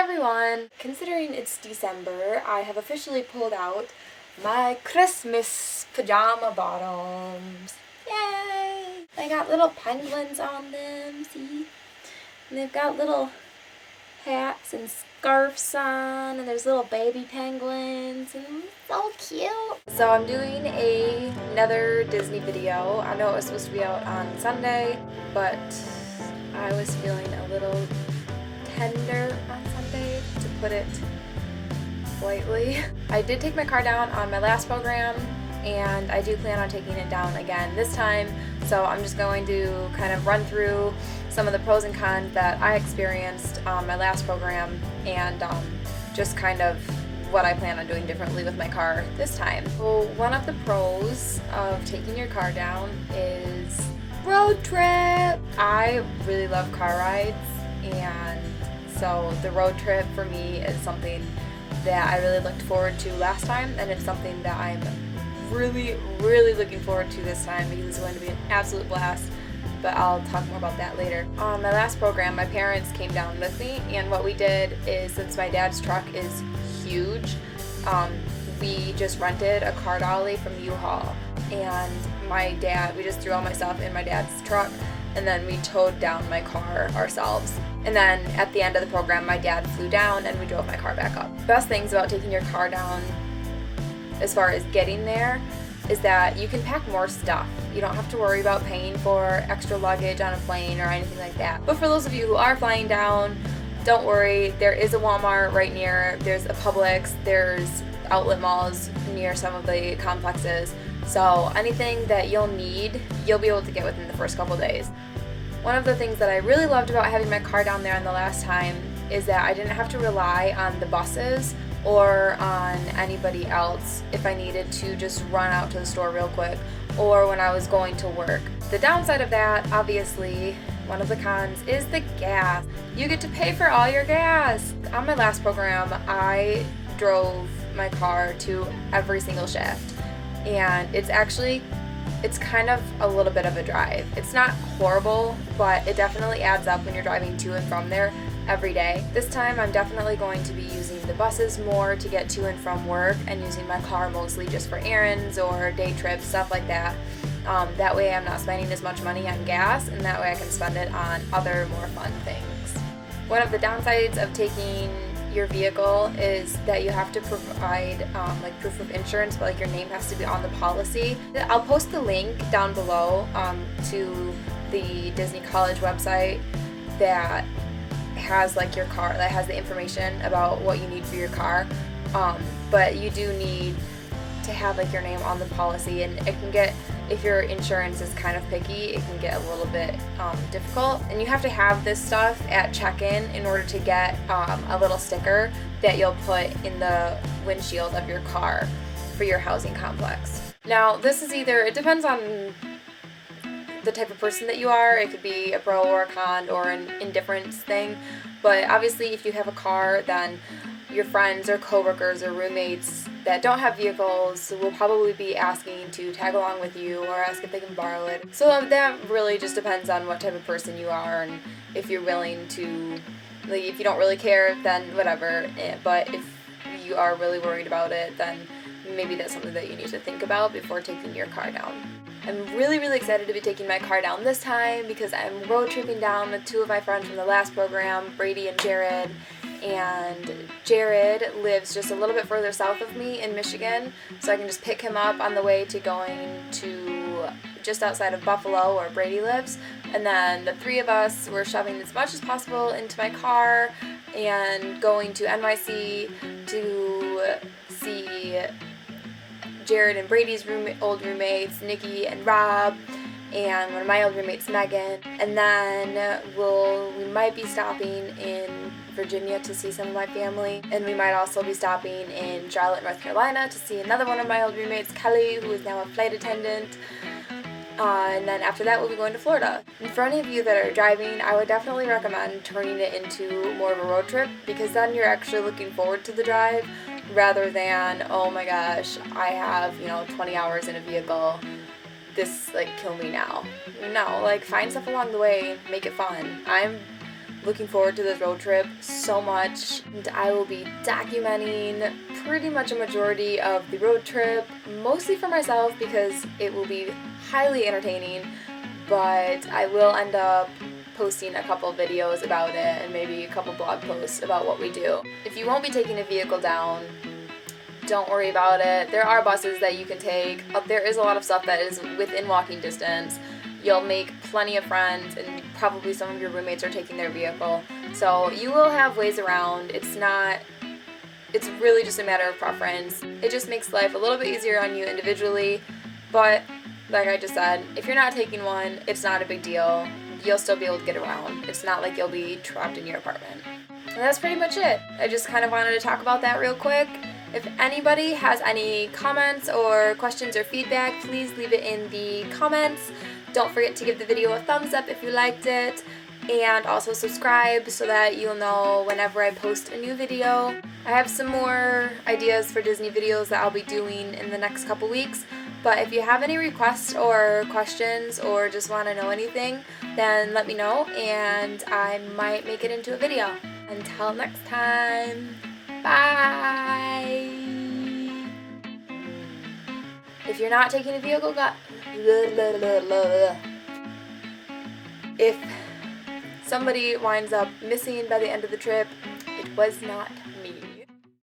everyone! Considering it's December, I have officially pulled out my Christmas pajama bottoms. Yay! They got little penguins on them, see? And they've got little hats and scarves on, and there's little baby penguins, and so cute. So I'm doing another Disney video. I know it was supposed to be out on Sunday, but I was feeling a little tender on Sunday, to put it lightly. I did take my car down on my last program, and I do plan on taking it down again this time, so I'm just going to kind of run through some of the pros and cons that I experienced on my last program, and just kind of what I plan on doing differently with my car this time. So one of the pros of taking your car down is road trip. I really love car rides, and so the road trip for me is something that I really looked forward to last time, and it's something that I'm really looking forward to this time because it's going to be an absolute blast, but I'll talk more about that later. On my last program, my parents came down with me, and what we did is, since my dad's truck is huge, we just rented a car dolly from U-Haul, and we just threw all my stuff in my dad's truck, and then we towed down my car ourselves. And then at the end of the program, my dad flew down and we drove my car back up. Best things about taking your car down as far as getting there is that you can pack more stuff. You don't have to worry about paying for extra luggage on a plane or anything like that. But for those of you who are flying down, don't worry, there is a Walmart right near, there's a Publix, there's outlet malls near some of the complexes. So anything that you'll need, you'll be able to get within the first couple days. One of the things that I really loved about having my car down there on the last time is that I didn't have to rely on the buses or on anybody else if I needed to just run out to the store real quick or when I was going to work. The downside of that, obviously, one of the cons, is the gas. You get to pay for all your gas. On my last program, I drove my car to every single shift, and it's kind of a little bit of a drive. It's not horrible, but it definitely adds up when you're driving to and from there every day. This time I'm definitely going to be using the buses more to get to and from work, and using my car mostly just for errands or day trips, stuff like that. That way I'm not spending as much money on gas, and that way I can spend it on other more fun things. One of the downsides of taking your vehicle is that you have to provide like proof of insurance, but like your name has to be on the policy. I'll post the link down below to the Disney College website that has like your car, that has the information about what you need for your car, but you do need to have like your name on the policy, and it can get, if your insurance is kind of picky, it can get a little bit difficult, and you have to have this stuff at check-in in order to get a little sticker that you'll put in the windshield of your car for your housing complex. Now this is it depends on the type of person that you are. It could be a pro or a con or an indifference thing, but obviously if you have a car, then your friends or coworkers or roommates that don't have vehicles will probably be asking to tag along with you or ask if they can borrow it. So that really just depends on what type of person you are, and if you're willing to, like, if you don't really care, then whatever, but if you are really worried about it, then maybe that's something that you need to think about before taking your car down. I'm really excited to be taking my car down this time because I'm road tripping down with two of my friends from the last program, Brady and Jared. And Jared lives just a little bit further south of me in Michigan, so I can just pick him up on the way to going to just outside of Buffalo where Brady lives, and then the three of us were shoving as much as possible into my car and going to NYC to see Jared and Brady's old roommates, Nikki and Rob, and one of my old roommates, Megan, and then we might be stopping in Virginia to see some of my family, and we might also be stopping in Charlotte, North Carolina to see another one of my old roommates, Kelly, who is now a flight attendant, and then after that we'll be going to Florida. And for any of you that are driving, I would definitely recommend turning it into more of a road trip, because then you're actually looking forward to the drive rather than, oh my gosh, I have 20 hours in a vehicle, this kill me now. No, find stuff along the way, make it fun. I'm looking forward to this road trip so much, and I will be documenting pretty much a majority of the road trip, mostly for myself because it will be highly entertaining, but I will end up posting a couple videos about it and maybe a couple blog posts about what we do. If you won't be taking a vehicle down, don't worry about it. There are buses that you can take. There is a lot of stuff that is within walking distance. You'll make plenty of friends, and probably some of your roommates are taking their vehicle. So you will have ways around. It's really just a matter of preference. It just makes life a little bit easier on you individually, but like I just said, if you're not taking one, it's not a big deal. You'll still be able to get around. It's not like you'll be trapped in your apartment. And that's pretty much it. I just kind of wanted to talk about that real quick. If anybody has any comments or questions or feedback, please leave it in the comments. Don't forget to give the video a thumbs up if you liked it, and also subscribe so that you'll know whenever I post a new video. I have some more ideas for Disney videos that I'll be doing in the next couple weeks, but if you have any requests or questions or just want to know anything, then let me know and I might make it into a video. Until next time, bye! If you're not taking a vehicle, if somebody winds up missing by the end of the trip, it was not